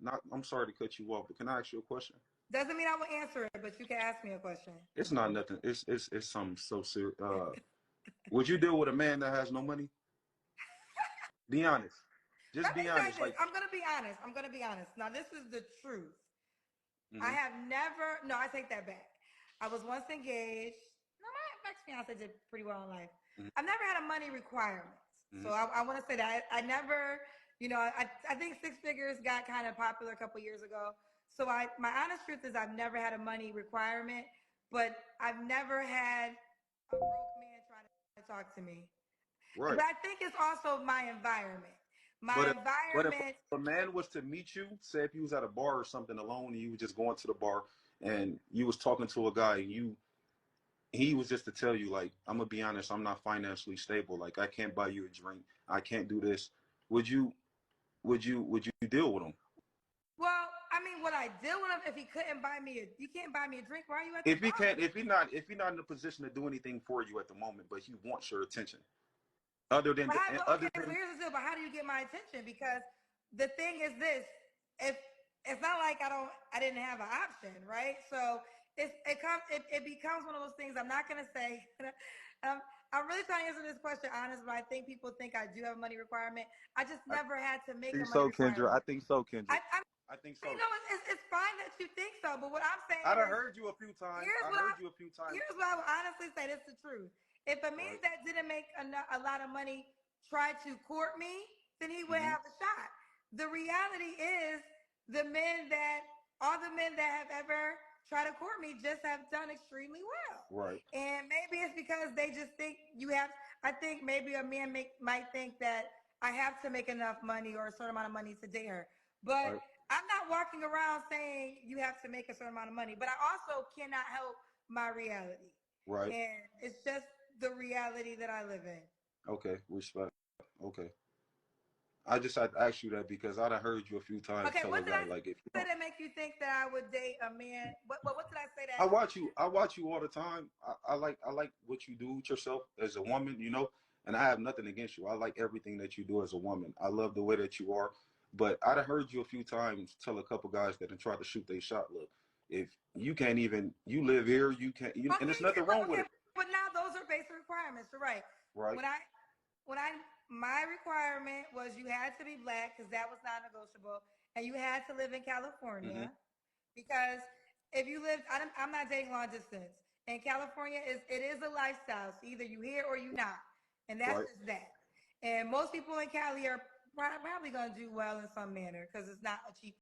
not, I'm sorry to cut you off, but can I ask you a question? Doesn't mean I will answer it, but you can ask me a question. It's not nothing. It's something so serious. Would you deal with a man that has no money? Be honest. Just Let me be say honest. this. Like, I'm gonna be honest. I'm gonna be honest. Now, this is the truth. I hmm have never. No, I take that back. I was once engaged. No, my ex-fiance did pretty well in life. hmm I've never had a money requirement. So hmm I want to say that I never, I think six figures got kind of popular a couple years ago. So my honest truth is I've never had a money requirement, but I've never had a broke man trying to talk to me. right. But I think it's also my environment. My But if environment. a man was to meet you, say if you was at a bar or something alone, and you was just going to the bar, and you was talking to a guy, and he was just to tell you, like, I'm gonna be honest, I'm not financially stable. Like, I can't buy you a drink. I can't do this. Would you would you deal with him? Well, I mean, would I deal with him if he couldn't buy me you can't buy me a drink? Why are you at the If he bar? can't, if he's not in a position to do anything for you at the moment, but he wants your attention, other than Okay, other so than here's the deal. But how do you get my attention? Because the thing is this: if it's not like I didn't have an option, right? So it becomes one of those things. I'm not gonna say. um, I'm really trying to answer this question honest, but I think people think I do have a money requirement. I just I never had to make think a money so, Kendra. I requirement. think so, Kendra. I I think you so. know, it's fine that you think so, but what I'm I saying done is, heard you a few times. here's I what I heard you a few times. here's what I would honestly say. This is the truth. If a man Right. that didn't make a lot of money tried to court me, then he would hmm have a shot. The reality is, the men that all the men that have ever tried to court me just have done extremely well. Right. And maybe it's because they just think you have. I think maybe a man might think that I have to make enough money or a certain amount of money to date her, but Right. I'm not walking around saying you have to make a certain amount of money, but I also cannot help my reality. Right. And it's just the reality that I live in. Okay. Respect. Okay. I just had to ask you that because I done heard you a few times Okay, tell what a did guy I like if you say don't. that make you think that I would date a man? What did I say I that? watch you. I watch you all the time. I like what you do with yourself as a woman. And I have nothing against you. I like everything that you do as a woman. I love the way that you are. But I done heard you a few times tell a couple guys that have tried to shoot their shot. Look, if you can't even, you live here, you can't, and Okay, there's yeah, nothing wrong with okay, it, but now those are basic requirements. You're right. right? When I when I my requirement was you had to be black because that was non-negotiable, and you had to live in hmm California because if you lived, I'm not dating long distance, and California is a lifestyle. So either you here or you not, and that's Right. just that. And most people in Cali are probably going to do well in some manner because it's not a cheap